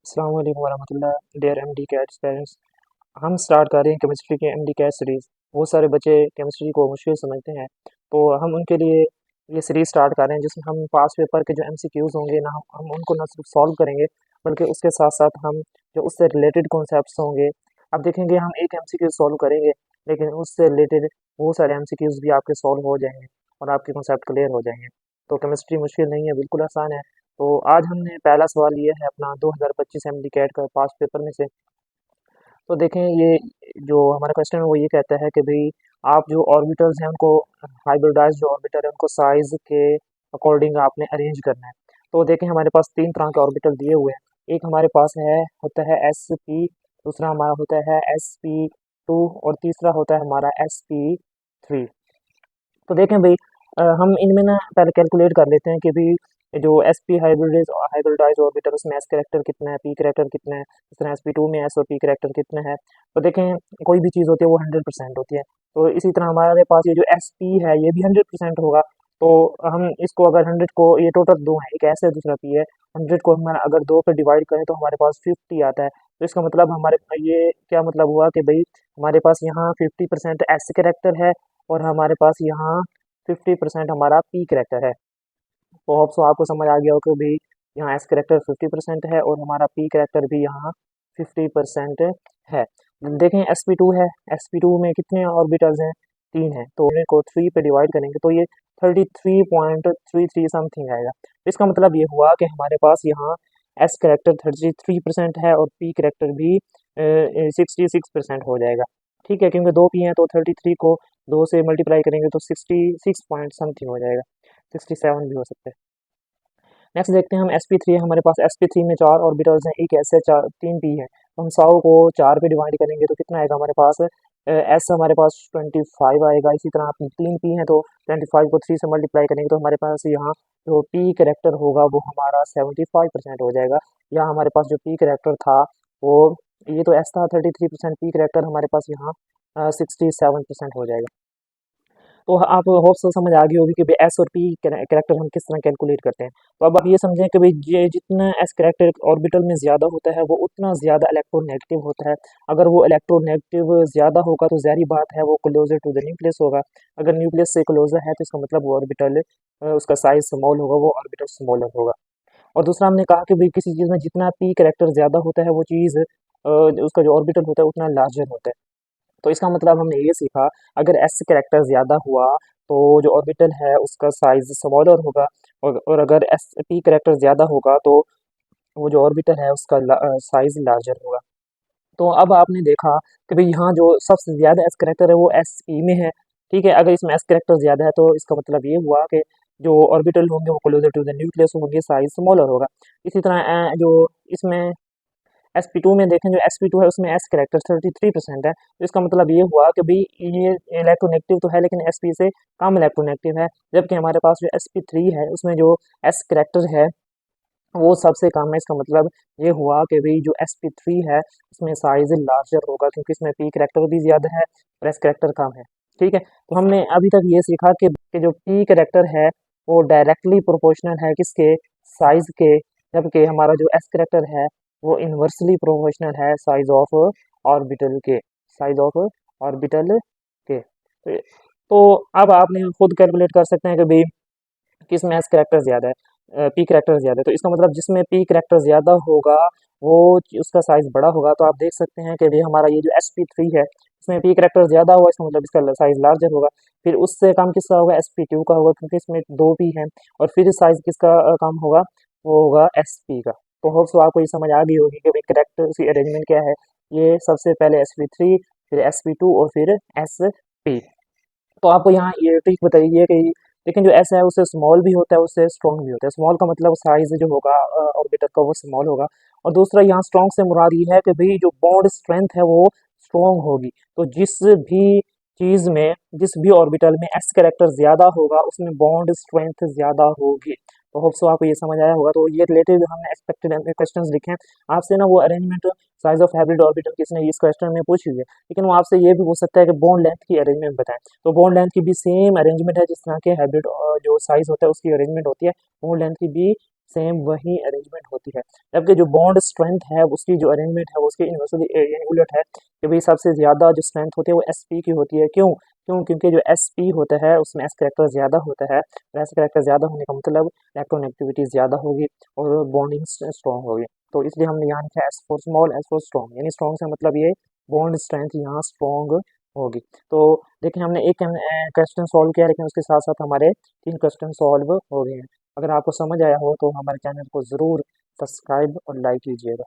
अस्सलाम वालेकुम वरहमतुल्लाह dear MD cat parents. हम स्टार्ट कर रहे हैं केमिस्ट्री के एमडी कैट सीरीज़। बहुत सारे बच्चे केमिस्ट्री को मुश्किल समझते हैं, तो हम उनके लिए ये सीरीज़ स्टार्ट कर रहे हैं जिसमें हम पास पेपर के जो एमसीक्यूज़ होंगे ना हम उनको न सिर्फ सॉल्व करेंगे, बल्कि उसके साथ साथ हम जो उससे रिलेटेड कॉन्सेप्ट्स होंगे, अब देखेंगे हम एक एमसीक्यू सॉल्व करेंगे, लेकिन उससे रिलेटेड बहुत सारे एमसीक्यूज़ भी आपके सॉल्व हो जाएंगे और आपके कॉन्सेप्ट क्लियर हो जाएंगे। तो केमिस्ट्री मुश्किल नहीं है, बिल्कुल आसान है। तो आज हमने पहला सवाल लिया है अपना 2025 एमडी कैट का पास पेपर में से। तो देखें, ये जो हमारा क्वेश्चन है वो ये कहता है कि भाई आप जो ऑर्बिटल्स हैं उनको, हाइब्रिडाइज जो ऑर्बिटल है उनको साइज के अकॉर्डिंग आपने अरेंज करना है। तो देखें, हमारे पास तीन तरह के ऑर्बिटल दिए हुए हैं। एक हमारे पास है होता है एस पी, दूसरा हमारा होता है एस पी टू और तीसरा होता है हमारा एस पी थ्री। तो देखें भाई, हम इनमें ना पहले कैलकुलेट कर लेते हैं कि भाई जो एस पी हाइब्रिडाइज ऑर्बिटल उसमें एस करेक्टर कितना है, पी करेक्टर कितना है, इस तरह एस पी टू में एस और पी करेक्टर कितना है। तो देखें, कोई भी चीज़ होती है वो 100% होती है, तो इसी तरह हमारे पास ये जो एस पी है ये भी 100% होगा। तो हम इसको अगर 100 को, ये टोटल दो है, एक एस है दूसरा पी है, 100 को हम अगर दो पर डिवाइड करें तो हमारे पास 50 आता है। तो इसका मतलब हमारे ये क्या मतलब हुआ कि भाई हमारे पास यहाँ 50% एस करेक्टर है और हमारे पास यहाँ 50% हमारा पी करेक्टर है। तो होप सो आपको समझ आ गया हो कि भाई यहाँ एस करेक्टर 50% है और हमारा पी करेक्टर भी यहाँ 50% है। देखें, एस पी टू है, एस पी टू में कितने ऑर्बिटल्स हैं, तीन है, तो इनको थ्री पे डिवाइड करेंगे तो ये 33.33 समथिंग आएगा। तो इसका मतलब ये हुआ कि हमारे पास यहाँ एस करेक्टर 33% है और पी करेक्टर भी 66% हो जाएगा। ठीक है, क्योंकि दो पी हैं तो 33 को दो से मल्टीप्लाई करेंगे तो 66 पॉइंट समथिंग हो जाएगा, 67 भी हो सकता है। नेक्स्ट देखते हैं हम एस पी थ्री। हमारे पास एस पी थ्री में चार ऑर्बिटल्स हैं, एक एस है, चार तीन पी है, तो हम 100 को चार पे डिवाइड करेंगे तो कितना आएगा हमारे पास, एस हमारे पास 25 आएगा। इसी तरह तीन पी हैं तो 25 को थ्री से मल्टीप्लाई करेंगे तो हमारे पास यहाँ जो पी करेक्टर होगा वो हमारा 75% हो जाएगा। या हमारे पास जो पी करेक्टर था वो, ये तो एस था 33%, पी करेक्टर हमारे पास यहाँ 67% हो जाएगा। तो आप होप से समझ आ गई होगी कि भाई एस और पी करेक्टर हम किस तरह कैलकुलेट करते हैं। तो अब आप ये समझें कि भाई ये जितना एस करेक्टर ऑर्बिटल में ज़्यादा होता है वो उतना ज़्यादा इलेक्ट्रोनेगेटिव होता है। अगर वो इलेक्ट्रोनेगेटिव ज़्यादा होगा तो ज़ाहिर बात है वो क्लोजर टू द न्यूक्लियस होगा। अगर न्यूक्लियस से क्लोजर है तो इसका मतलब वो ऑर्बिटल, उसका साइज स्मॉल होगा, वो ऑर्बिटल स्मॉलर होगा। और दूसरा हमने कहा कि भाई किसी चीज़ में जितना पी करेक्टर ज़्यादा होता है वो चीज़, उसका जो ऑर्बिटल होता है उतना लार्जर होता है। तो इसका मतलब हमने ये सीखा, अगर एस कैरेक्टर ज़्यादा हुआ तो जो ऑर्बिटल है उसका साइज स्मॉलर होगा, और अगर एस पी कैरेक्टर ज़्यादा होगा तो वो जो ऑर्बिटल है उसका साइज लार्जर होगा। तो अब आपने देखा कि भाई यहाँ जो सबसे ज़्यादा एस कैरेक्टर है वो एस पी में है। ठीक है, अगर इसमें एस कैरेक्टर ज़्यादा है तो इसका मतलब ये हुआ कि जो ऑर्बिटल होंगे वो क्लोजर टू द न्यूक्लियस होंगे, साइज स्मॉलर होगा। इसी तरह जो इसमें एस पी टू में देखें, जो एस पी टू है उसमें एस करेक्टर 33% है, तो इसका मतलब ये हुआ कि भाई ये इलेक्ट्रोनेगेटिव तो है लेकिन एस पी से कम इलेक्ट्रोनेगेटिव है। जबकि हमारे पास जो एस पी थ्री है उसमें जो एस करेक्टर है वो सबसे कम है। इसका मतलब ये हुआ कि भाई जो एस पी थ्री है उसमें साइज लार्जर होगा क्योंकि इसमें पी करेक्टर भी ज़्यादा है और एस करेक्टर कम है। ठीक है, तो हमने अभी तक ये सीखा कि जो पी करेक्टर है वो डायरेक्टली प्रोपोर्शनल है किसके, साइज के, जबकि हमारा जो एस करेक्टर है वो इन्वर्सली प्रोपोर्शनल है साइज ऑफ ऑर्बिटल के, साइज ऑफ ऑर्बिटल के। तो अब आपने खुद कैलकुलेट कर सकते हैं कि भाई किस में एस करेक्टर ज़्यादा है, पी करेक्टर ज़्यादा है। तो इसका मतलब जिसमें पी करेक्टर ज़्यादा होगा वो उसका साइज़ बड़ा होगा। तो आप देख सकते हैं कि भाई हमारा ये जो एस पी थ्री है इसमें पी करेक्टर ज़्यादा होगा, इसका मतलब इसका साइज़ लार्जर होगा। फिर उससे कम किसका होगा, एस पी टू का होगा क्योंकि इसमें दो पी हैं। और फिर साइज़ किसका कम होगा, वो होगा एस पी का। तो होप सो आपको ये समझ आ गई होगी कि भाई करेक्टर की अरेंजमेंट क्या है। ये सबसे पहले एस पी थ्री, फिर एस पी टू और फिर एस पी। तो आपको यहाँ ये ट्रिक बताइए कि लेकिन जो एस है उससे स्मॉल भी होता है उससे स्ट्रॉन्ग भी होता है। स्मॉल का मतलब साइज जो होगा ऑर्बिटर का वो स्मॉल होगा। और दूसरा यहाँ स्ट्रॉन्ग से मुराद ये है कि भाई जो बॉन्ड स्ट्रेंथ है वो स्ट्रॉन्ग होगी। तो जिस भी ऑर्बिटल में एस कैरेक्टर ज़्यादा होगा उसमें बॉन्ड स्ट्रेंथ ज़्यादा होगी। तो होप सो आपको ये समझ आया होगा। तो ये रिलेटेड हमने एक्सपेक्टेड क्वेश्चंस लिखे हैं। आपसे ना वो arrangement size of hybrid orbital किसने इस क्वेश्चन में पूछी है, लेकिन वो आपसे ये भी पूछ सकता है कि बॉन्ड लेंथ की अरेंजमेंट बताएं। तो बॉन्ड लेंथ की भी सेम अरेंजमेंट है जिस तरह के हाइब्रिड जो साइज होता है उसकी अरेंजमेंट होती है, बॉन्ड लेंथ की भी सेम वही अरेंजमेंट होती है। जबकि जो बॉन्ड स्ट्रेंथ है उसकी जो अरेंजमेंट है वो उसके इन्वर्सली यानी उलट है कि भाई सबसे ज़्यादा जो स्ट्रेंथ होती है वो sp की होती है। क्यों? क्योंकि जो sp होता है उसमें s करैक्टर ज़्यादा होता है, और s करैक्टर ज़्यादा होने का मतलब इलेक्ट्रॉनेगेटिविटी ज़्यादा होगी और बॉन्डिंग स्ट्रॉन्ग होगी। तो इसलिए हमने यहाँ लिखा है s for small, s for strong, यानी स्ट्रॉन्ग से मतलब ये बॉन्ड स्ट्रेंथ यहाँ स्ट्रॉन्ग होगी। तो देखिए हमने एक क्वेश्चन सॉल्व किया, लेकिन उसके साथ साथ हमारे 3 क्वेश्चन सॉल्व हो गए हैं। अगर आपको समझ आया हो तो हमारे चैनल को ज़रूर सब्सक्राइब और लाइक कीजिएगा।